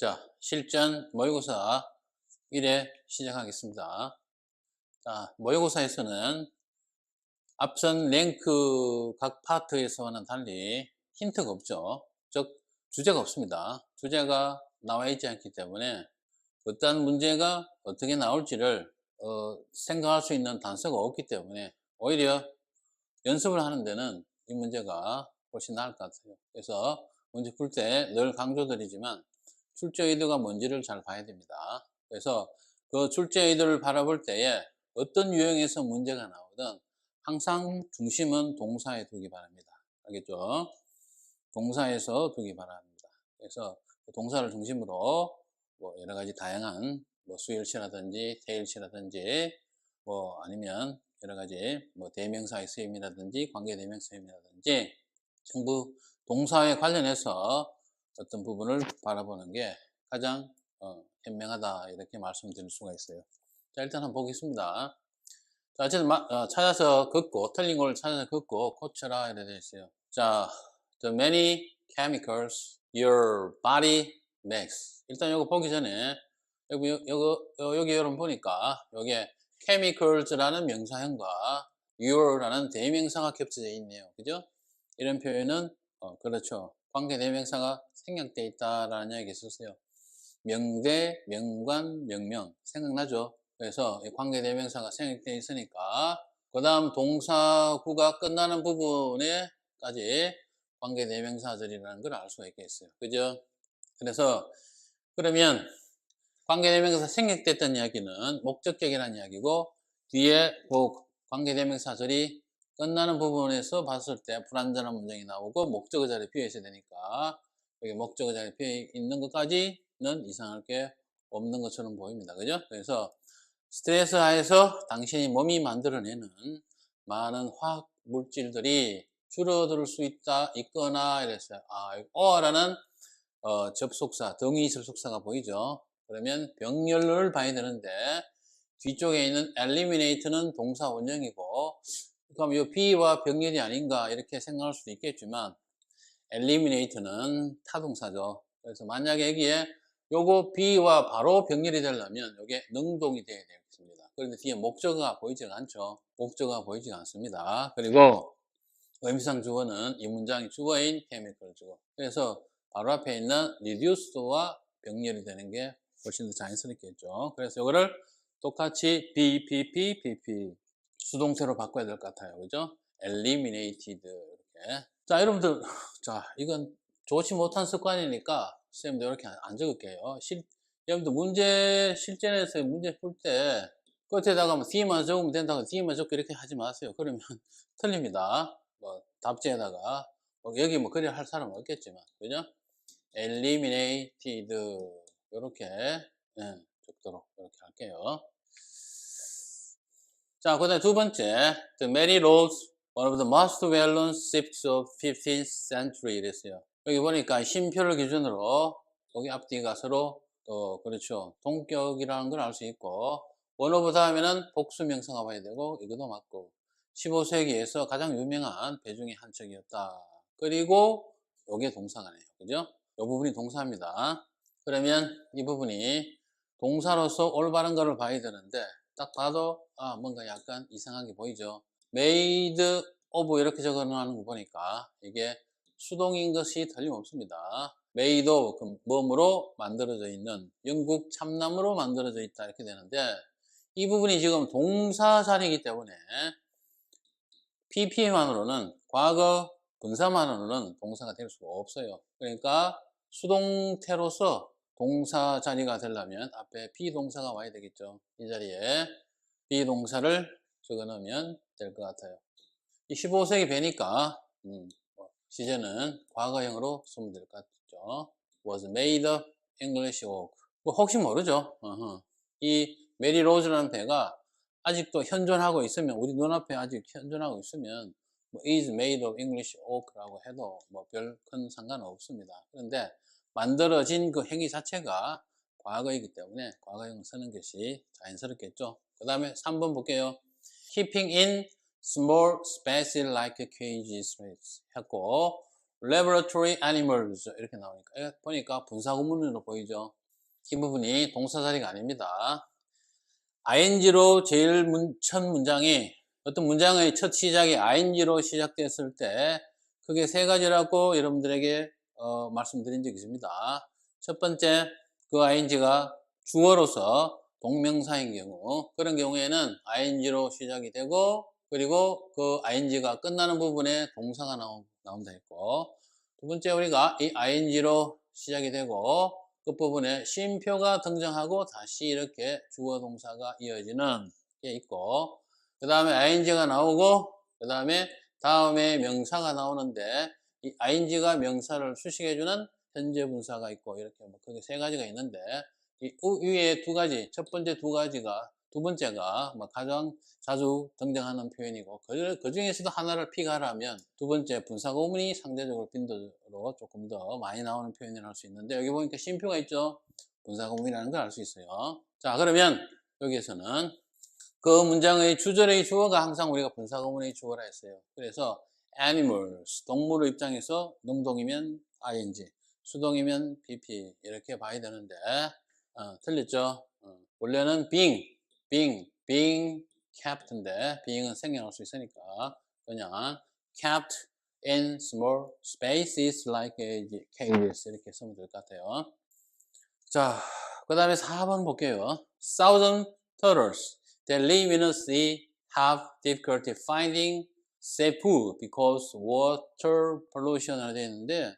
자, 실전 모의고사 1회 시작하겠습니다. 자, 모의고사에서는 앞선 랭크 각 파트에서와는 달리 힌트가 없죠. 즉, 주제가 없습니다. 주제가 나와 있지 않기 때문에 어떠한 문제가 어떻게 나올지를 생각할 수 있는 단서가 없기 때문에 오히려 연습을 하는 데는 이 문제가 훨씬 나을 것 같아요. 그래서 문제 풀 때 늘 강조드리지만 출제 의도가 뭔지를 잘 봐야 됩니다. 그래서 그 출제 의도를 바라볼 때에 어떤 유형에서 문제가 나오든 항상 중심은 동사에 두기 바랍니다. 알겠죠? 동사에서 두기 바랍니다. 그래서 동사를 중심으로 뭐 여러 가지 다양한 뭐 수일치라든지 태일치라든지 뭐 아니면 여러 가지 뭐 대명사의 쓰임이라든지 관계대명사임이라든지 전부 동사에 관련해서 어떤 부분을 바라보는 게 가장 현명하다 이렇게 말씀드릴 수가 있어요. 자, 일단 한번 보겠습니다. 자, 어쨌든 찾아서 긋고 틀린 걸 찾아서 긋고 고쳐라 이렇게 되어 있어요. 자, the many chemicals your body makes. 일단 이거 보기 전에 여기 여러분 보니까 여기에 chemicals라는 명사형과 your라는 대명사가 겹쳐져 있네요. 그죠? 이런 표현은 그렇죠. 관계 대명사가 생략되어 있다라는 이야기 있었어요. 명대, 명관, 명명 생각나죠? 그래서 관계 대명사가 생략되어 있으니까 그 다음 동사구가 끝나는 부분에까지 관계 대명사들이라는 걸 알 수가 있겠어요. 그죠? 그래서 그러면 관계 대명사 생략됐던 이야기는 목적격이라는 이야기고 뒤에 그 관계 대명사들이 끝나는 부분에서 봤을 때 불완전한 문장이 나오고 목적어 자리에 비어 있어야 되니까 여기 목적어 자리에 비어 있는 것까지는 이상할 게 없는 것처럼 보입니다. 그죠? 그래서 스트레스 하에서 당신이 몸이 만들어내는 많은 화학 물질들이 줄어들 수 있거나 이랬어요. 어라는 접속사, 등위 접속사가 보이죠? 그러면 병렬을 봐야 되는데 뒤쪽에 있는 eliminate는 동사 원형이고 그럼 이 be와 병렬이 아닌가 이렇게 생각할 수도 있겠지만 eliminate는 타동사죠. 그래서 만약에 여기에 요거 be와 바로 병렬이 되려면 이게 능동이 돼야 되겠습니다. 그런데 뒤에 목적어가 보이지가 않죠. 목적어가 보이지가 않습니다. 그리고 의미상 주어는 이 문장의 주어인 chemical 주어. 그래서 바로 앞에 있는 reduced와 병렬이 되는 게 훨씬 더 자연스럽겠죠. 그래서 이거를 똑같이 be, pp, pp 수동태로 바꿔야 될 것 같아요. 그죠? eliminated 이렇게. 자, 여러분들, 자, 이건 좋지 못한 습관이니까 선생님도 이렇게 안 적을게요. 여러분들 실전에서 문제 풀 때 끝에다가 뭐 D만 적으면 된다고 D만 적고 이렇게 하지 마세요. 그러면 틀립니다. 뭐 답지에다가 여기 뭐 그래 할 사람은 없겠지만 그죠? eliminated 이렇게 적도록 이렇게 할게요. 자, 그 다음에 두 번째 the many roads one of the most well-known ships of 15th century 이랬어요. 여기 보니까 쉼표를 기준으로 여기 앞뒤가 서로 그렇죠. 동격이라는 걸 알 수 있고 one of 다음에는 복수명사가 봐야 되고 이것도 맞고 15세기에서 가장 유명한 배 중에 한 척이었다. 그리고 요게 동사가네요. 그죠? 이 부분이 동사입니다. 그러면 이 부분이 동사로서 올바른 거를 봐야 되는데 딱 봐도 뭔가 약간 이상하게 보이죠. made of 이렇게 적어놓은 거 보니까 이게 수동인 것이 틀림없습니다. made of 그 뭐으로 만들어져 있는 영국 참나무로 만들어져 있다 이렇게 되는데 이 부분이 지금 동사 자리이기 때문에 pp만으로는 과거 분사만으로는 동사가 될 수가 없어요. 그러니까 수동태로서 동사 자리가 되려면 앞에 비동사가 와야 되겠죠. 이 자리에 비동사를 적어 넣으면 될 것 같아요. 이 15세기 배니까 시제는 과거형으로 쓰면 될 것 같죠. was made of English oak. 뭐 혹시 모르죠. 이 메리 로즈라는 배가 아직도 현존하고 있으면 우리 눈앞에 아직 현존하고 있으면 뭐 is made of English oak라고 해도 뭐 별 큰 상관은 없습니다. 그런데 만들어진 그 행위 자체가 과거이기 때문에 과거형 쓰는 것이 자연스럽겠죠. 그 다음에 3번 볼게요. Keeping in small spaces like cages 했고 laboratory animals 이렇게 나오니까 보니까 분사구문으로 보이죠. 이 부분이 동사 자리가 아닙니다. ing로 제일 첫 문장이 어떤 문장의 첫 시작이 ing로 시작됐을 때 그게 세 가지라고 여러분들에게 말씀드린 적이 있습니다. 첫 번째, 그 ing가 주어로서 동명사인 경우, 그런 경우에는 ing로 시작이 되고 그리고 그 ing가 끝나는 부분에 동사가 나온다 했고, 두 번째 우리가 이 ing로 시작이 되고 끝부분에 쉼표가 등장하고 다시 이렇게 주어 동사가 이어지는 게 있고, 그 다음에 ing가 나오고 그 다음에 명사가 나오는데 이 ing가 명사를 수식해주는 현재 분사가 있고, 이렇게 뭐 그게 세 가지가 있는데 이 위에 두 가지, 첫 번째 두 번째가 뭐 가장 자주 등장하는 표현이고, 그 중에서도 하나를 픽하라면 두 번째 분사구문이 상대적으로 빈도로 조금 더 많이 나오는 표현을 할 수 있는데, 여기 보니까 쉼표가 있죠. 분사구문이라는 걸 알 수 있어요. 자, 그러면 여기에서는 그 문장의 주절의 주어가 항상 우리가 분사구문의 주어라 했어요. 그래서 animals, 동물의 입장에서 능동이면 ing, 수동이면 pp 이렇게 봐야 되는데 틀렸죠? 원래는 being kept,인데 being은 생략할 수 있으니까 그냥 kept in small spaces like cages 이렇게 쓰면 될 것 같아요. 자, 그 다음에 4번 볼게요. Thousand turtles that live in the sea have difficulty finding safe food because water pollution으로 되어 있는데,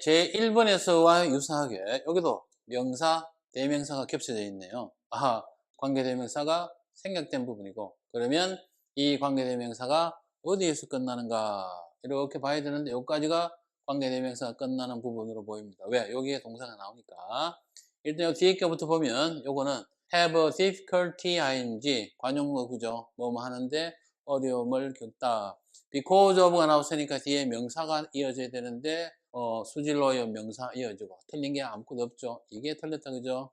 제 1번에서와 유사하게 여기도 명사, 대명사가 겹쳐져 있네요. 아하, 관계대명사가 생략된 부분이고, 그러면 이 관계대명사가 어디에서 끝나는가 이렇게 봐야 되는데, 여기까지가 관계대명사가 끝나는 부분으로 보입니다. 왜? 여기에 동사가 나오니까. 일단 요 뒤에 거부터 보면 요거는 have a difficulty ing 관용어 구조, 뭐뭐 하는데 어려움을 겪다. because of가 나왔으니까 뒤에 명사가 이어져야 되는데 수질로 명사 이어지고, 틀린 게 아무것도 없죠. 이게 틀렸다, 그죠?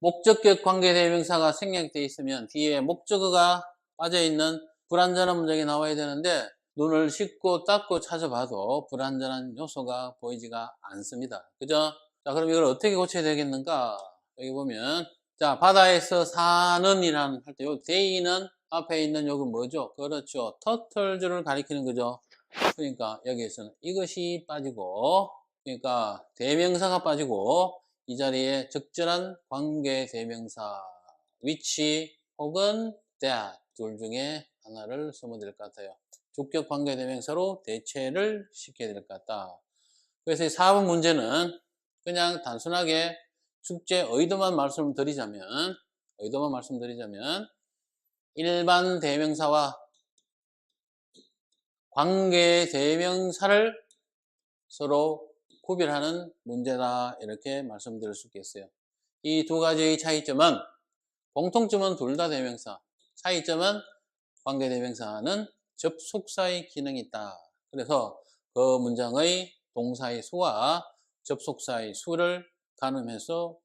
목적격 관계대명사가 생략되어 있으면 뒤에 목적어가 빠져있는 불완전한 문장이 나와야 되는데, 눈을 씻고 닦고 찾아봐도 불완전한 요소가 보이지가 않습니다. 그죠? 자, 그럼 이걸 어떻게 고쳐야 되겠는가? 여기 보면, 자, 바다에서 사는 이라는 할 때, 요 day는 앞에 있는 요건 뭐죠? 그렇죠. 터틀즈를 가리키는 거죠. 그러니까 여기에서는 이것이 빠지고, 그러니까 대명사가 빠지고, 이 자리에 적절한 관계 대명사 which 혹은 that 둘 중에 하나를 쓰면 될 것 같아요. 주격 관계 대명사로 대체를 시켜야 될 것 같다. 그래서 이 4번 문제는 그냥 단순하게 숙제 의도만 말씀드리자면 일반 대명사와 관계 대명사를 서로 구별하는 문제다, 이렇게 말씀드릴 수 있겠어요. 이 두 가지의 차이점은, 공통점은 둘 다 대명사, 차이점은 관계 대명사는 접속사의 기능이 있다. 그래서 그 문장의 동사의 수와 접속사의 수를 가늠해서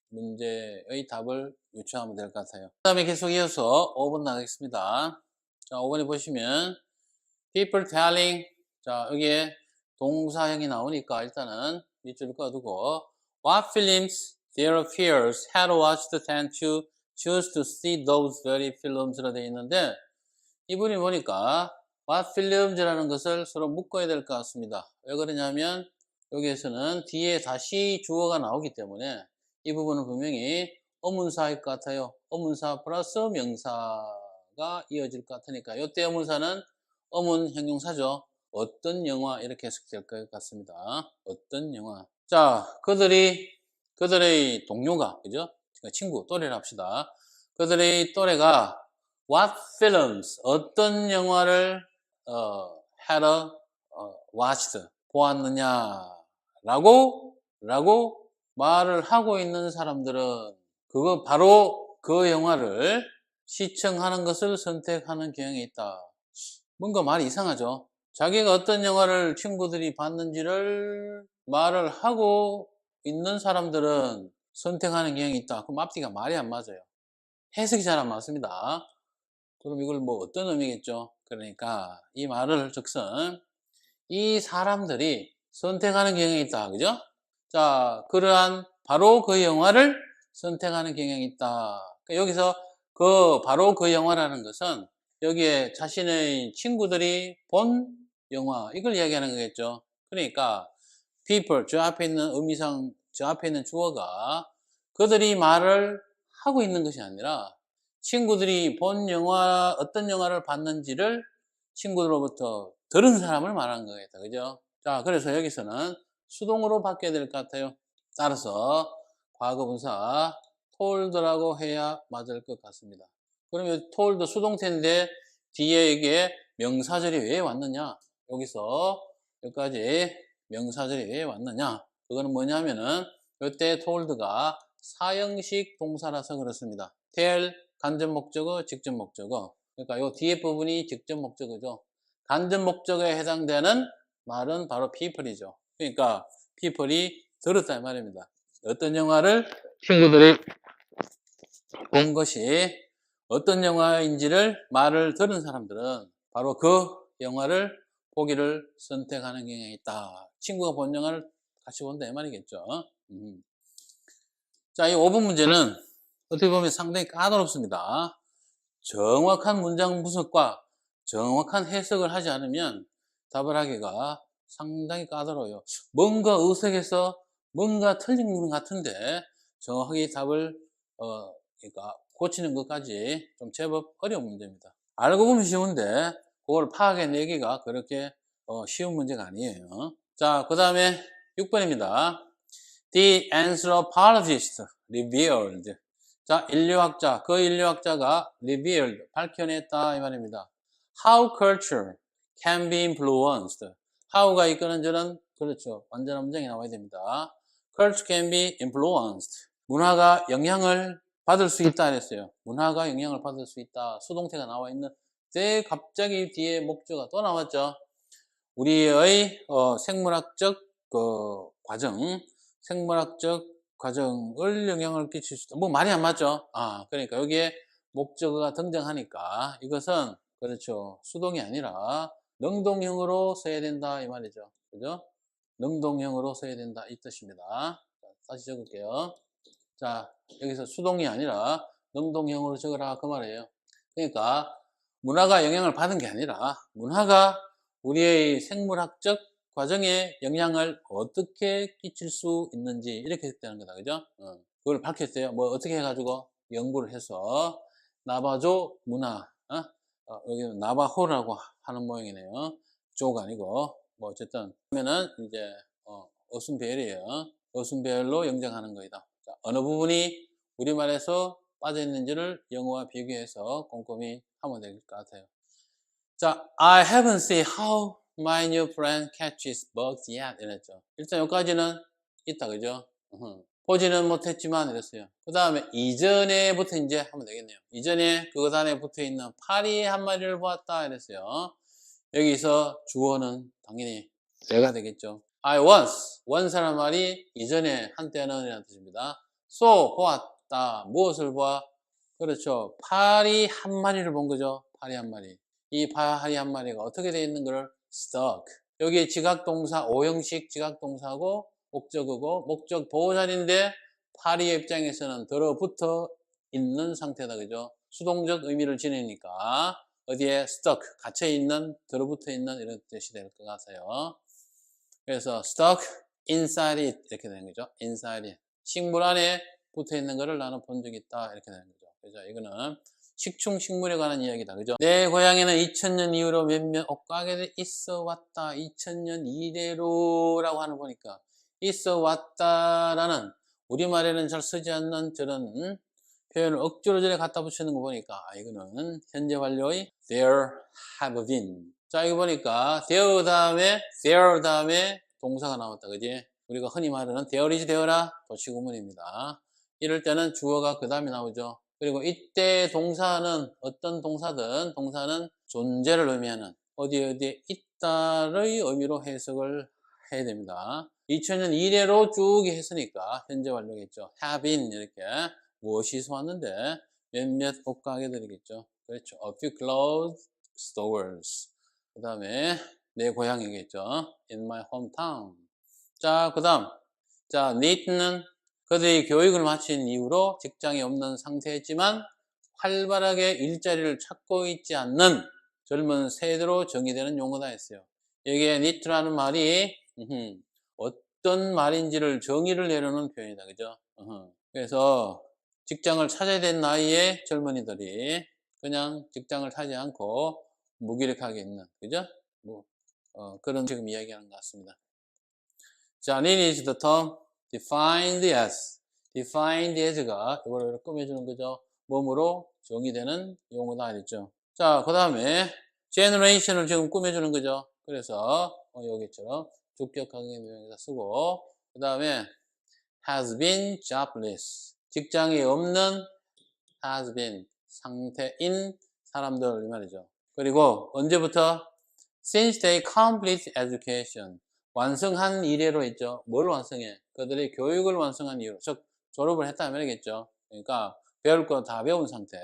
문제의 답을 유추하면 될 것 같아요. 그 다음에 계속 이어서 5번 나가겠습니다. 자, 5번에 보시면 people telling, 자, 여기에 동사형이 나오니까 일단은 밑줄을 꺼두고 what films their peers had watched tend to choose to see those very films로 되어 있는데, 이분이 보니까 what films라는 것을 서로 묶어야 될 것 같습니다. 왜 그러냐면 여기에서는 뒤에 다시 주어가 나오기 때문에 이 부분은 분명히 어문사일 것 같아요. 어문사 플러스 명사가 이어질 것 같으니까 이때 어문사는 어문 형용사죠. 어떤 영화 이렇게 해석될 것 같습니다. 어떤 영화. 자, 그들의 동료가, 그죠? 친구, 또래를 합시다. 그들의 또래가 what films, 어떤 영화를 had watched, 보았느냐라고 말을 하고 있는 사람들은 그거 바로 그 영화를 시청하는 것을 선택하는 경향이 있다. 뭔가 말이 이상하죠? 자기가 어떤 영화를 친구들이 봤는지를 말을 하고 있는 사람들은 선택하는 경향이 있다. 그럼 앞뒤가 말이 안 맞아요. 해석이 잘 안 맞습니다. 그럼 이걸 뭐 어떤 의미겠죠? 그러니까 이 말을 즉슨 이 사람들이 선택하는 경향이 있다. 그죠? 자, 그러한 바로 그 영화를 선택하는 경향이 있다. 그러니까 여기서 바로 그 영화라는 것은 여기에 자신의 친구들이 본 영화, 이걸 이야기하는 거겠죠. 그러니까 people, 저 앞에 있는 의미상, 저 앞에 있는 주어가 그들이 말을 하고 있는 것이 아니라 친구들이 본 영화, 어떤 영화를 봤는지를 친구들로부터 들은 사람을 말하는 거겠다. 그죠? 자, 그래서 여기서는 수동으로 바뀌어야 될 것 같아요. 따라서 과거분사 told라고 해야 맞을 것 같습니다. 그러면 told 수동태인데 뒤에 이게 명사절이 왜 왔느냐? 여기서 여기까지 명사절이 왜 왔느냐? 그거는 뭐냐면은 이때 told가 사형식 동사라서 그렇습니다. tell 간접 목적어, 직접 목적어. 그러니까 요 뒤에 부분이 직접 목적어죠. 간접 목적어에 해당되는 말은 바로 people이죠. 그러니까 people이 들었다 이 말입니다. 어떤 영화를 친구들이 본 것이 어떤 영화인지를 말을 들은 사람들은 바로 그 영화를 보기를 선택하는 경향이 있다. 친구가 본 영화를 같이 본다 이 말이겠죠. 자, 이 5번 문제는 어떻게 보면 상당히 까다롭습니다. 정확한 문장 분석과 정확한 해석을 하지 않으면 답을 하기가 상당히 까다로워요. 뭔가 의색해서 뭔가 틀린 것 같은데 정확하게 답을 그러니까 고치는 것까지 좀 제법 어려운 문제입니다. 알고 보면 쉬운데 그걸 파악해내기가 그렇게 쉬운 문제가 아니에요. 자, 그 다음에 6번입니다. The anthropologist revealed. 자, 인류학자, 그 인류학자가 revealed, 밝혀냈다 이 말입니다. How culture can be influenced. how가 이끄는 저는 그렇죠. 완전한 문장이 나와야 됩니다. culture can be influenced. 문화가 영향을 받을 수 있다 그랬어요. 문화가 영향을 받을 수 있다. 수동태가 나와 있는데 갑자기 뒤에 목조가 또 나왔죠. 우리의 생물학적 과정, 생물학적 과정을 영향을 끼칠 수 있다. 뭐 말이 안 맞죠? 그러니까 여기에 목적어가 등장하니까 이것은 그렇죠. 수동이 아니라 능동형으로 써야 된다 이 말이죠. 그죠? 능동형으로 써야 된다 이 뜻입니다. 자, 다시 적을게요. 자, 여기서 수동이 아니라 능동형으로 적으라 그 말이에요. 그러니까 문화가 영향을 받은 게 아니라 문화가 우리의 생물학적 과정에 영향을 어떻게 끼칠 수 있는지 이렇게 했다는 거다. 그죠? 그걸 밝혔어요. 뭐 어떻게 해가지고 연구를 해서 나바조 문화, 여기는 나바호라고 하는 모양이네요. 조가 아니고 뭐 어쨌든 그러면은 이제 어순배열이에요. 어순배열로 영장하는 거이다. 자, 어느 부분이 우리말에서 빠져있는지를 영어와 비교해서 꼼꼼히 하면 될 것 같아요. 자, I haven't seen how my new friend catches bugs yet. 이랬죠. 일단 여기까지는 있다, 그죠? 보지는 못했지만 이랬어요. 그 다음에 이전에부터 이제 하면 되겠네요. 이전에 그것 안에 붙어 있는 파리 한 마리를 보았다. 이랬어요. 여기서 주어는 당연히 내가 되겠죠. I once라는 말이 이전에 한때는 이라는 뜻입니다. so 보았다. 무엇을 봐? 그렇죠. 파리 한 마리를 본 거죠. 파리 한 마리. 이 파리 한 마리가 어떻게 되어 있는 거를 stuck. 여기 지각동사, 오형식 지각동사고 목적어고 목적 보호자리인데 파리의 입장에서는 들어붙어 있는 상태다. 그죠? 수동적 의미를 지니니까 어디에 stuck, 갇혀있는, 들어붙어 있는 이런 뜻이 될 것 같아요. 그래서 stuck inside it 이렇게 되는 거죠. inside it. 식물 안에 붙어 있는 거를 나는 본 적이 있다 이렇게 되는 거죠. 그죠? 이거는 식충 식물에 관한 이야기다. 그죠? 내 고향에는 2000년 이후로 몇몇 옷가게들이 있어 왔다. 2000년 이래로라고 하는 거니까 있어 왔다라는 우리말에는 잘 쓰지 않는 저런 표현을 억지로 저래 갖다 붙이는 거 보니까 이거는 현재 완료의 there have been. 자, 이거 보니까 there 다음에 동사가 나왔다. 그지? 우리가 흔히 말하는 there is there라 도치구문입니다. 이럴 때는 주어가 그 다음에 나오죠. 그리고 이때 동사는 어떤 동사는 존재를 의미하는 어디에 있다의 의미로 해석을 해야 됩니다. 2000년 이래로 쭉 했으니까 현재 완료겠죠. have been 이렇게 무엇이 왔는데 몇몇 옷가게들이겠죠. 그렇죠. A few clothes stores. 그 다음에 내 고향이겠죠. In my hometown. 자, 그 다음. 자, need는 그들이 교육을 마친 이후로 직장이 없는 상태였지만 활발하게 일자리를 찾고 있지 않는 젊은 세대로 정의되는 용어다 했어요. 여기에 need라는 말이 어떤 말인지를 정의를 내려놓은 표현이다. 그죠? 그래서 직장을 찾아야 될 나이에 젊은이들이 그냥 직장을 타지 않고 무기력하게 있는, 그죠? 뭐, 그런 지금 이야기하는 것 같습니다. 자, need is the term defined as. defined as가 이걸 꾸며주는 거죠. 몸으로 정의되는 용어다 했죠. 자, 그 다음에 generation을 지금 꾸며주는 거죠. 그래서 여기처럼 주격하게 명사 쓰고, 그 다음에 has been jobless. 직장이 없는 has been 상태인 사람들 이 말이죠. 그리고 언제부터? since they complete education. 완성한 이래로 했죠. 뭘 완성해? 그들이 교육을 완성한 이유로. 즉, 졸업을 했다는 말이겠죠. 그러니까 배울 거 다 배운 상태.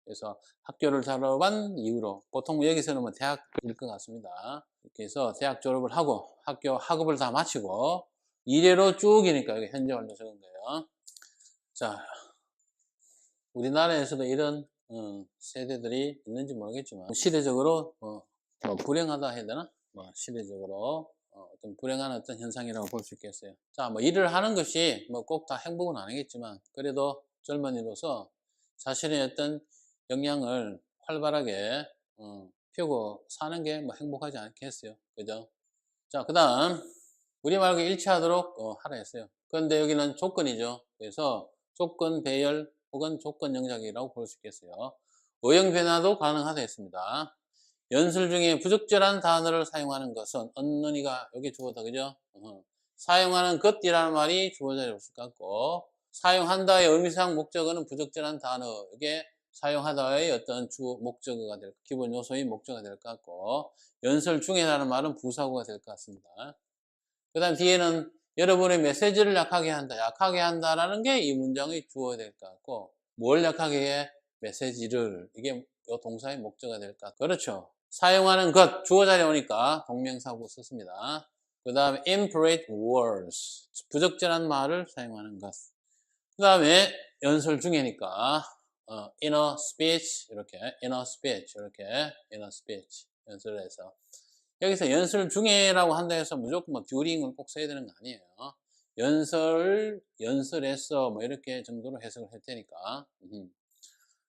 그래서 학교를 졸업한 이후로. 보통 여기서는 뭐 대학일 것 같습니다. 이렇게 해서 대학 졸업을 하고 학교 학업을 다 마치고 이래로 쭉이니까 여기 현재 완료 적은 거예요. 자, 우리나라에서도 이런 세대들이 있는지 모르겠지만 시대적으로 뭐 불행하다 해야 되나? 뭐 시대적으로 어떤 불행한 어떤 현상이라고 볼 수 있겠어요. 자, 뭐 일을 하는 것이 뭐 꼭 다 행복은 아니겠지만 그래도 젊은이로서 자신의 어떤 역량을 활발하게 펴고 사는 게 뭐 행복하지 않겠어요. 그죠? 자, 그 다음 우리말과 일치하도록 하라 했어요. 그런데 여기는 조건이죠. 그래서 조건 배열 혹은 조건 영작이라고 볼 수 있겠어요. 어형 변화도 가능하다 했습니다. 연설 중에 부적절한 단어를 사용하는 것은 언론이가 여기 주어다, 그죠? 사용하는 것이라는 말이 주어 자리에 없을 것 같고, 사용한다의 의미상 목적어는 부적절한 단어, 이게 사용하다의 어떤 주 목적어가 될, 기본 요소인 목적어가 될 것 같고, 연설 중에라는 말은 부사구가 될 것 같습니다. 그 다음 뒤에는 여러분의 메시지를 약하게 한다. 약하게 한다라는 게 이 문장의 주어야 될 것 같고, 뭘 약하게 해? 메시지를. 이게 이 동사의 목적어가 될 것 같고. 그렇죠. 사용하는 것, 주어 자리에 오니까 동명사구 썼습니다. 그 다음에 incorrect words. 부적절한 말을 사용하는 것. 그 다음에 연설 중에니까, inner speech, 이렇게, inner speech, 이렇게, inner speech. 연설을 해서. 여기서 연설 중에라고 한다 해서 무조건 뭐 듀링을 꼭 써야 되는 거 아니에요. 연설에서 뭐 이렇게 정도로 해석을 할 테니까.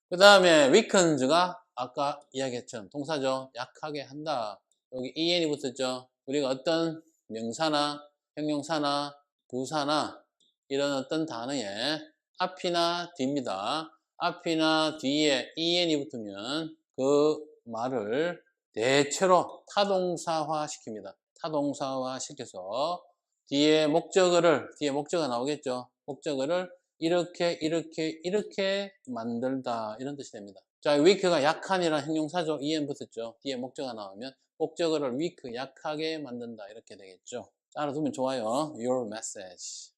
그 다음에 weakened가 아까 이야기했던 동사죠. 약하게 한다. 여기 en이 붙었죠. 우리가 어떤 명사나 형용사나 부사나 이런 어떤 단어에 앞이나 뒤입니다. 앞이나 뒤에 en이 붙으면 그 말을 대체로 타동사화 시킵니다. 타동사화 시켜서 뒤에 목적어가 나오겠죠. 목적어를 이렇게 만들다 이런 뜻이 됩니다. 자, weak가 약한이라는 형용사죠. en 붙었죠. 뒤에 목적어가 나오면 목적어를 weak, 약하게 만든다 이렇게 되겠죠. 알아두면 좋아요. Your message.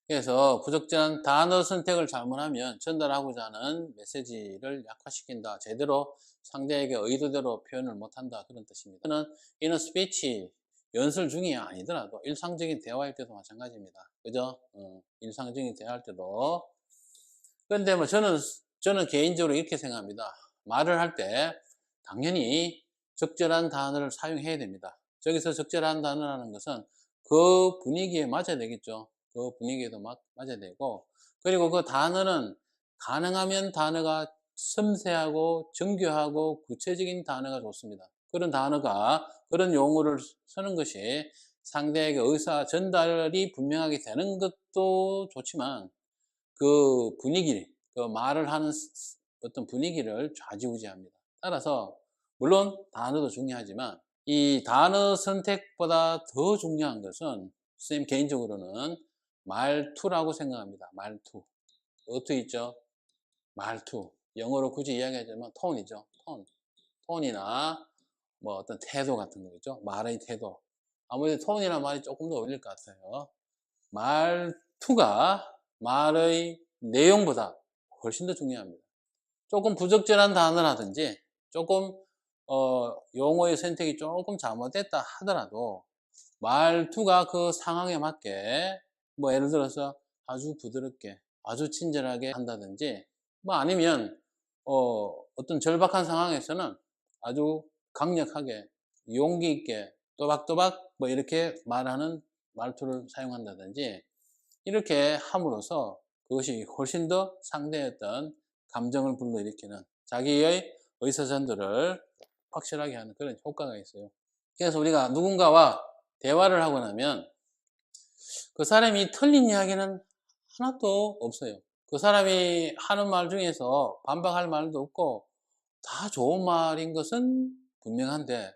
그래서 부적절한 단어 선택을 잘못하면 전달하고자 하는 메시지를 약화시킨다. 제대로 상대에게 의도대로 표현을 못한다. 그런 뜻입니다. 이는 inner speech, 연설 중이 아니더라도 일상적인 대화할 때도 마찬가지입니다. 그죠? 일상적인 대화할 때도. 그런데 뭐 저는 개인적으로 이렇게 생각합니다. 말을 할 때 당연히 적절한 단어를 사용해야 됩니다. 저기서 적절한 단어라는 것은 그 분위기에 맞아야 되겠죠. 그 분위기에도 맞아야 되고, 그리고 그 단어는 가능하면 단어가 섬세하고 정교하고 구체적인 단어가 좋습니다. 그런 단어가, 그런 용어를 쓰는 것이 상대에게 의사 전달이 분명하게 되는 것도 좋지만 그 분위기, 그 말을 하는 어떤 분위기를 좌지우지합니다. 따라서 물론 단어도 중요하지만 이 단어 선택보다 더 중요한 것은 선생님 개인적으로는 말투라고 생각합니다. 말투. 어투 있죠? 말투. 영어로 굳이 이야기하자면 톤이죠. 톤이나 뭐 어떤 태도 같은 거 있죠? 말의 태도. 아무래도 톤이나 말이 조금 더 어울릴 것 같아요. 말투가 말의 내용보다 훨씬 더 중요합니다. 조금 부적절한 단어라든지 조금 용어의 선택이 조금 잘못됐다 하더라도 말투가 그 상황에 맞게 뭐 예를 들어서 아주 부드럽게 아주 친절하게 한다든지 뭐 아니면 어떤 절박한 상황에서는 아주 강력하게 용기 있게 또박또박 뭐 이렇게 말하는 말투를 사용한다든지 이렇게 함으로써 그것이 훨씬 더 상대의 어떤 감정을 불러일으키는 자기의 의사전도를 확실하게 하는 그런 효과가 있어요. 그래서 우리가 누군가와 대화를 하고 나면 그 사람이 틀린 이야기는 하나도 없어요. 그 사람이 하는 말 중에서 반박할 말도 없고 다 좋은 말인 것은 분명한데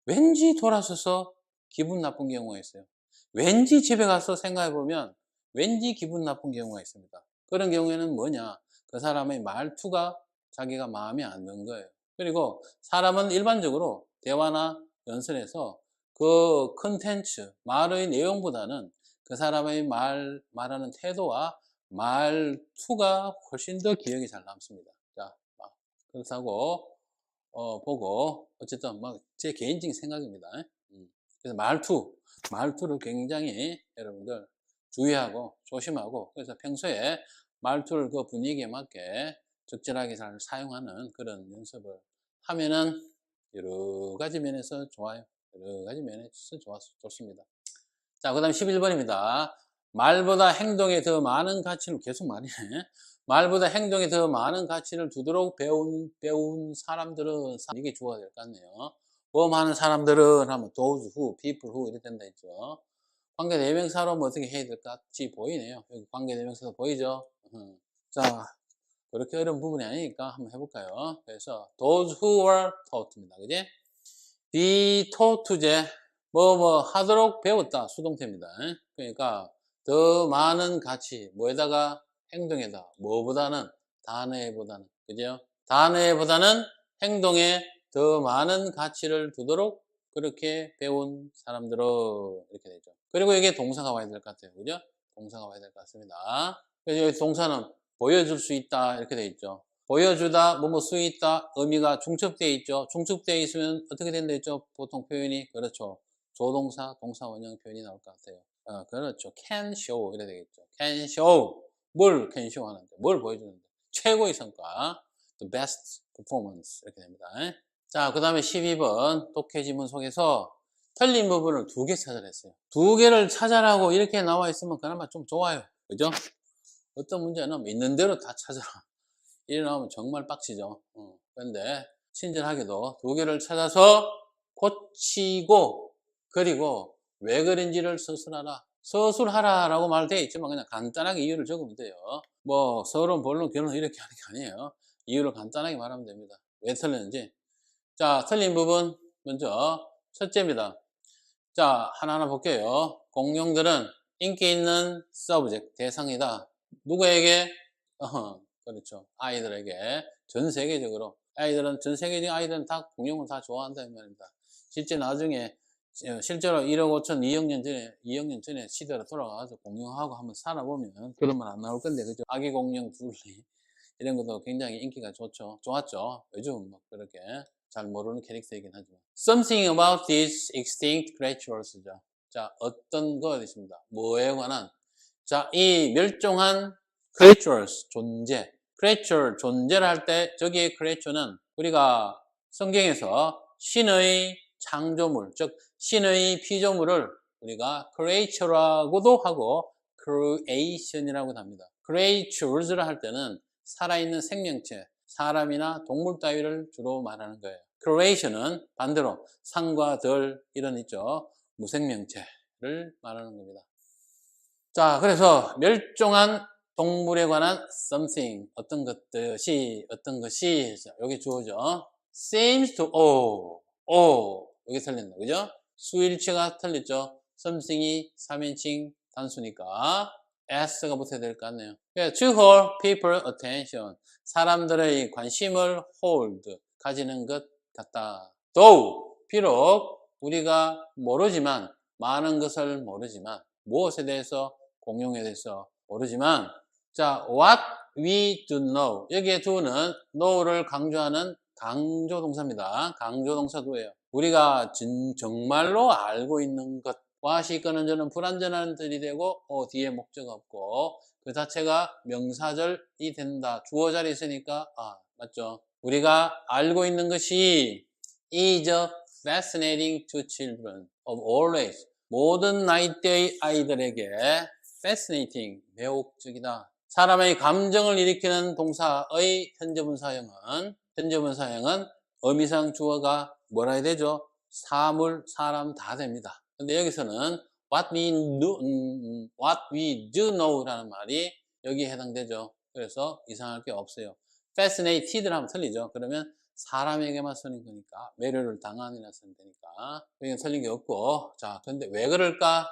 왠지 돌아서서 기분 나쁜 경우가 있어요. 왠지 집에 가서 생각해 보면 왠지 기분 나쁜 경우가 있습니다. 그런 경우에는 뭐냐? 그 사람의 말투가 자기가 마음에 안 드는 거예요. 그리고 사람은 일반적으로 대화나 연설에서 그 컨텐츠, 말의 내용보다는 그 사람의 말하는 태도와 말투가 훨씬 더 기억에 잘 남습니다. 자, 그렇다고 보고 어쨌든 막 제 개인적인 생각입니다. 그래서 말투를 굉장히 여러분들 주의하고 조심하고 그래서 평소에 말투를 그 분위기에 맞게 적절하게 잘 사용하는 그런 연습을 하면은 여러 가지 면에서 좋아요. 여러 가지 면에서 좋습니다. 자, 그 다음 11번입니다. 말보다 행동에 더 많은 가치를 계속 말이네. 말보다 행동에 더 많은 가치를 두도록 배운 사람들은 이게 주어가 될 것 같네요. 뭐 많은 사람들은 하면 those who, people who 이렇게 된다 했죠. 관계 대명사로 뭐 어떻게 해야 될 것 같이 보이네요. 여기 관계 대명사도 보이죠. 자, 그렇게 어려운 부분이 아니니까 한번 해볼까요? 그래서 those who were taught입니다. 그지? be taught to제 뭐 하도록 배웠다 수동태입니다. 그러니까 더 많은 가치 뭐에다가 행동에다 뭐보다는 단어에보다는 그죠? 단어에보다는 행동에 더 많은 가치를 두도록 그렇게 배운 사람들은 이렇게 되죠. 그리고 이게 동사가 와야 될 것 같아요. 그죠? 동사가 와야 될 것 같습니다. 그래서 여기 동사는 보여줄 수 있다 이렇게 돼 있죠. 보여주다, 뭐뭐 수 있다, 의미가 중첩되어 있죠. 중첩되어 있으면 어떻게 된다 했죠? 보통 표현이, 그렇죠. 조동사, 동사 원형 표현이 나올 것 같아요. 그렇죠. can show, 이래 되겠죠. can show. 뭘 can show 하는데, 뭘 보여주는데. 최고의 성과, the best performance. 이렇게 됩니다. 자, 그 다음에 12번, 독해 지문 속에서 틀린 부분을 2개 찾아냈어요. 2개를 찾아라고 이렇게 나와 있으면 그나마 좀 좋아요. 그죠? 어떤 문제는 있는 대로 다 찾아라. 이래 나오면 정말 빡치죠. 그런데 친절하게도 2개를 찾아서 고치고 그리고 왜 그런지를 서술하라. 서술하라라고 말되어 있지만 그냥 간단하게 이유를 적으면 돼요. 뭐 서론, 본론, 결론 이렇게 하는 게 아니에요. 이유를 간단하게 말하면 됩니다. 왜 틀렸는지. 자, 틀린 부분 먼저 첫째입니다. 자, 하나하나 볼게요. 공룡들은 인기 있는 서브젝트, 대상이다. 누구에게? 그렇죠. 아이들에게. 전 세계적으로. 전 세계적인 아이들은 다 공룡을 다 좋아한다는 말입니다. 실제 나중에, 실제로 1억 5천 2억 년 전에 시대로 돌아가서 공룡하고 한번 살아보면 그런 말 안 나올 건데, 그죠? 아기 공룡 둘리. 이런 것도 굉장히 인기가 좋았죠. 요즘 뭐 그렇게 잘 모르는 캐릭터이긴 하지만. Something about these extinct creatures죠. 자, 어떤 거 있습니다. 뭐에 관한? 자, 이 멸종한 creatures, 존재. creature, 존재를 할 때, 저기의 creature는 우리가 성경에서 신의 창조물, 즉, 신의 피조물을 우리가 creature라고도 하고, creation이라고도 합니다. creatures를 할 때는 살아있는 생명체, 사람이나 동물 따위를 주로 말하는 거예요. creation은 반대로 산과 들, 이런 있죠. 무생명체를 말하는 겁니다. 자, 그래서 멸종한 동물에 관한 something, 어떤 것이, 여기 주어져. seems to, 여기 틀린다. 그죠? 수일치가 틀렸죠? something이 3인칭 단수니까 s가 붙어야 될 것 같네요. to hold people attention. 사람들의 관심을 hold, 가지는 것 같다. though, 비록 우리가 모르지만, 많은 것을 모르지만, 무엇에 대해서, 공룡에 대해서 모르지만, 자, what we do know. 여기에 do는 know를 강조하는 강조 동사입니다. 강조 동사 do예요. 우리가 정말로 알고 있는 것, what이 끊어주는 불완전한 들이 되고 뒤에 목적 없고 그 자체가 명사절이 된다. 주어 자리 있으니까 맞죠? 우리가 알고 있는 것이 is fascinating to children of all age. 모든 나이대의 아이들에게 fascinating, 매혹적이다. 사람의 감정을 일으키는 동사의 현재분사형은 의미상 주어가 뭐라 해야 되죠? 사물, 사람 다 됩니다. 근데 여기서는 what we do know라는 말이 여기에 해당되죠. 그래서 이상할 게 없어요. fascinated를 하면 틀리죠. 그러면 사람에게만 쓰는 거니까 매료를 당한이나 쓰면 되니까 여기는 틀린 게 없고. 자, 근데 왜 그럴까?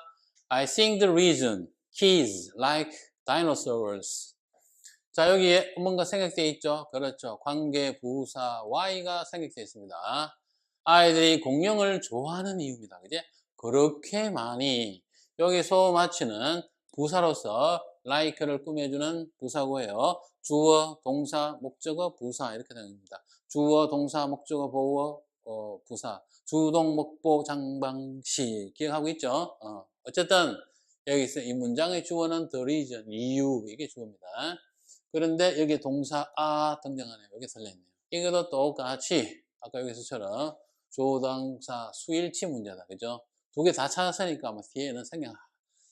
I think the reason kids like dinosaurs. 자, 여기에 뭔가 생략되어 있죠. 그렇죠. 관계 부사 Y가 생략되어 있습니다. 아이들이 공룡을 좋아하는 이유입니다. 그제? 그렇게 많이 여기서 맞추는 부사로서 like를 꾸며주는 부사고요. 주어, 동사, 목적어, 부사 이렇게 됩니다. 주어, 동사, 목적어, 보어, 부사. 주동, 목보, 장방시 기억하고 있죠? 어쨌든 여기서 이 문장의 주어는 the reason, 이유 이게 주어입니다. 그런데 여기 동사 등장하네요. 여기 설레있네요. 이것도 똑같이 아까 여기서처럼 조동사 수일치 문제다. 그죠? 두 개 다 찾았으니까 아마 뒤에는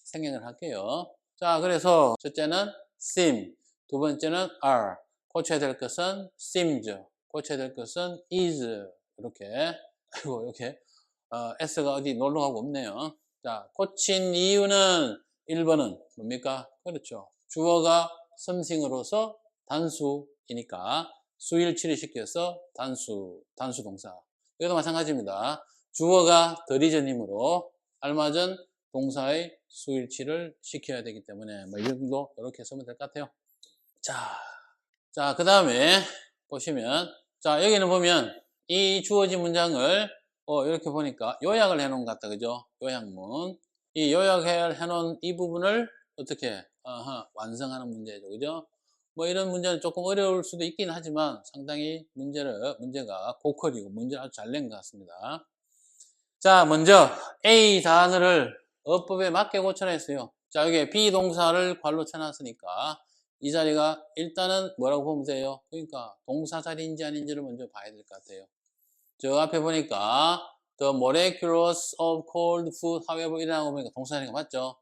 생략을 할게요. 자, 그래서 첫째는 seem, 두 번째는 are. 고쳐야 될 것은 seems, 고쳐야 될 것은 is. 이렇게 아이고 이렇게 s가 어디 놀러 가고 없네요. 자, 고친 이유는 1번은 뭡니까? 그렇죠. 주어가 something으로서 단수이니까 수일치를 시켜서 단수 동사. 이것도 마찬가지입니다. 주어가 the reason이므로 알맞은 동사의 수일치를 시켜야 되기 때문에 뭐 이 정도 이렇게 쓰면 될 것 같아요. 자, 그 다음에 보시면 자 여기는 보면 이 주어진 문장을 이렇게 보니까 요약을 해놓은 것 같다. 그죠? 요약문. 이 요약을 해놓은 이 부분을 어떻게 완성하는 문제죠. 그죠? 뭐 이런 문제는 조금 어려울 수도 있긴 하지만 상당히 문제가 고퀄이고 문제를 아주 잘 낸 것 같습니다. 자, 먼저 A 단어를 어법에 맞게 고쳐냈어요. 자, 여기에 비동사를 괄로 쳐놨으니까 이 자리가 일단은 뭐라고 보면 돼요? 그러니까 동사 자리인지 아닌지를 먼저 봐야 될 것 같아요. 저 앞에 보니까 the molecules of cold food however 이라고 보니까 동사 자리가 맞죠?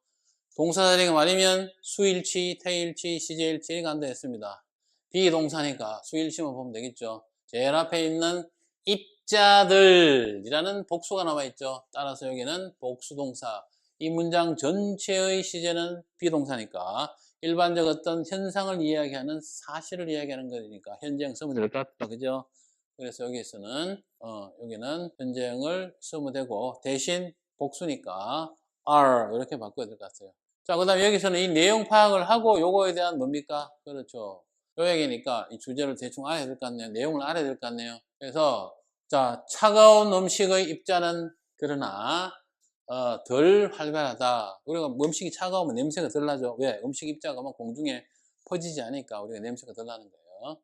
동사 자리가 맞으면 수일치, 태일치, 시제일치 이렇게 한다 했습니다. 비동사니까 수일치만 보면 되겠죠. 제일 앞에 있는 입자들이라는 복수가 나와 있죠. 따라서 여기는 복수동사. 이 문장 전체의 시제는 비동사니까 일반적 어떤 현상을 이야기하는 사실을 이야기하는 거니까 현재형 쓰면 될 것 같다. 그죠? 그래서 여기서는 여기는 현재형을 쓰면 되고 대신 복수니까 are 이렇게 바꿔야 될 것 같아요. 자, 그 다음에 여기서는 이 내용 파악을 하고 요거에 대한 뭡니까? 그렇죠. 요약이니까 이 주제를 대충 알아야 될 것 같네요. 내용을 알아야 될 것 같네요. 그래서 자, 차가운 음식의 입자는 그러나 덜 활발하다. 우리가 음식이 차가우면 냄새가 덜 나죠. 왜? 음식 입자가 막 공중에 퍼지지 않으니까 우리가 냄새가 덜 나는 거예요.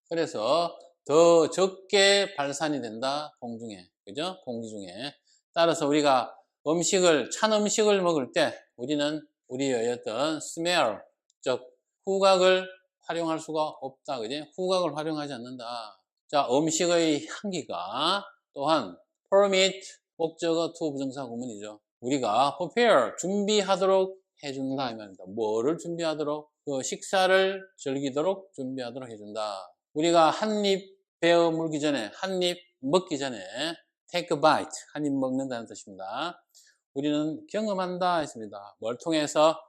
그래서 더 적게 발산이 된다. 공중에. 그죠? 공기 중에. 따라서 우리가 찬 음식을 먹을 때 우리는 우리의 어떤 smell, 즉 후각을 활용할 수가 없다. 그지? 후각을 활용하지 않는다. 자, 음식의 향기가 또한 permit, 목적어 to 부정사 구문이죠. 우리가 prepare, 준비하도록 해준다 이 말입니다. 뭐를 준비하도록? 그 식사를 즐기도록 준비하도록 해준다. 우리가 한 입 베어 물기 전에, 한 입 먹기 전에 take a bite, 한 입 먹는다는 뜻입니다. 우리는 경험한다 했습니다. 뭘 통해서?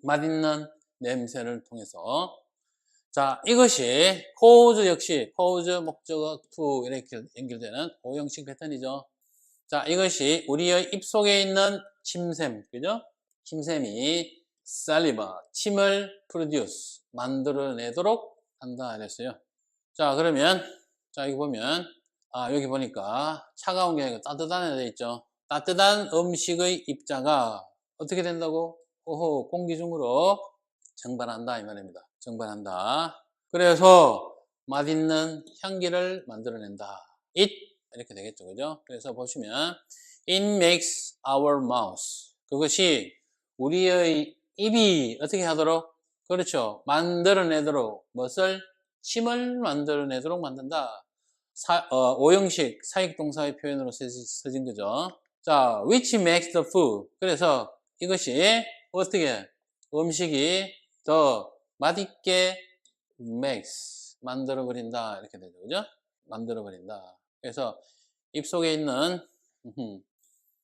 맛있는 냄새를 통해서. 자, 이것이 cause 역시 cause 목적어 to 이렇게 연결되는 오형식 패턴이죠. 자, 이것이 우리의 입속에 있는 침샘, 그죠? 침샘이 saliva, 침을 produce, 만들어내도록 한다 이랬어요. 자, 그러면 자, 여기 보면 여기 보니까 차가운 게 아니고 따뜻한 애 돼 있죠. 따뜻한 음식의 입자가 어떻게 된다고? 공기 중으로 증발한다 이 말입니다. 증발한다. 그래서 맛있는 향기를 만들어낸다. 이렇게 되겠죠. 그죠? 그래서 보시면 It makes our mouth. 그것이 우리의 입이 어떻게 하도록? 그렇죠. 만들어내도록, 무엇을? 침을 만들어내도록 만든다. 오형식, 사익동사의 표현으로 써진 거죠. 자, which makes the food. 그래서 이것이 어떻게? 음식이 더 맛있게 makes. 만들어버린다. 이렇게 되죠. 그죠? 만들어버린다. 그래서 입속에 있는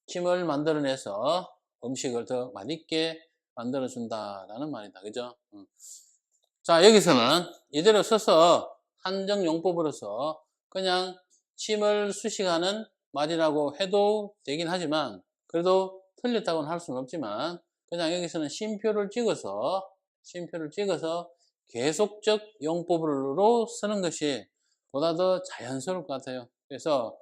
침을 만들어내서 음식을 더 맛있게 만들어준다라는 말이다. 그죠? 자, 여기서는 이대로 써서 한정용법으로서 그냥 침을 수식하는 말이라고 해도 되긴 하지만, 그래도 틀렸다고는 할 수는 없지만, 그냥 여기서는 쉼표를 찍어서 계속적 용법으로 쓰는 것이 보다 더 자연스러울 것 같아요. 그래서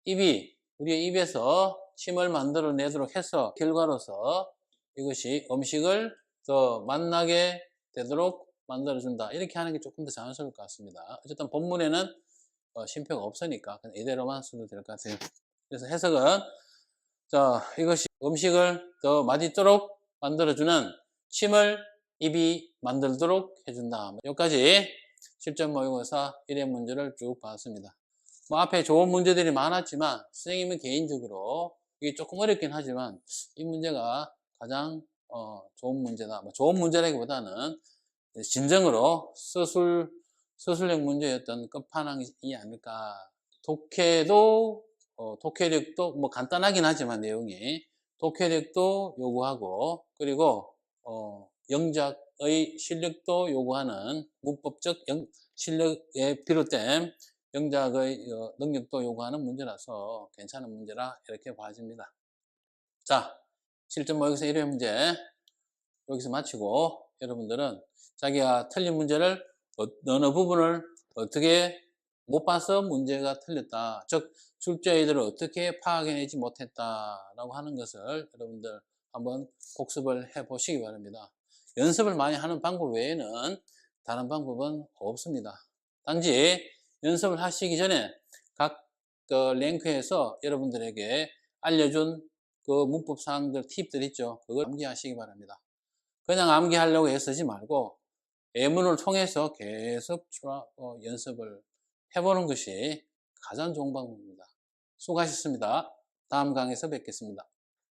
우리의 입에서 침을 만들어내도록 해서 결과로서 이것이 음식을 더 맛나게 되도록 만들어준다. 이렇게 하는 게 조금 더 자연스러울 것 같습니다. 어쨌든 본문에는 쉼표가 없으니까 그냥 이대로만 써도 될 것 같아요. 그래서 해석은, 자, 이것이 음식을 더 맛있도록 만들어주는 침을 입이 만들도록 해준다. 여기까지 10점 모의고사 1회 문제를 쭉 봤습니다. 뭐 앞에 좋은 문제들이 많았지만 선생님은 개인적으로 이게 조금 어렵긴 하지만 이 문제가 가장 좋은 문제다. 뭐 좋은 문제라기보다는 진정으로 서술형 문제였던 끝판왕이 아닐까. 독해력도 뭐 간단하긴 하지만 내용이 독해력도 요구하고, 그리고 영작의 실력도 요구하는 문법적 실력에 비롯된 영작의 능력도 요구하는 문제라서 괜찮은 문제라 이렇게 봐집니다. 자, 7점 모의고사 1회 문제 여기서 마치고, 여러분들은 자기가 틀린 문제를 어느 부분을 어떻게 못 봐서 문제가 틀렸다, 즉 출제의들을 어떻게 파악해내지 못했다라고 하는 것을 여러분들 한번 복습을 해 보시기 바랍니다. 연습을 많이 하는 방법 외에는 다른 방법은 없습니다. 단지 연습을 하시기 전에 각 랭크에서 여러분들에게 알려준 그 문법 사항들, 팁들 있죠. 그걸 암기하시기 바랍니다. 그냥 암기하려고 애쓰지 말고 예문을 통해서 계속 연습을 해보는 것이 가장 좋은 방법입니다. 수고하셨습니다. 다음 강의에서 뵙겠습니다.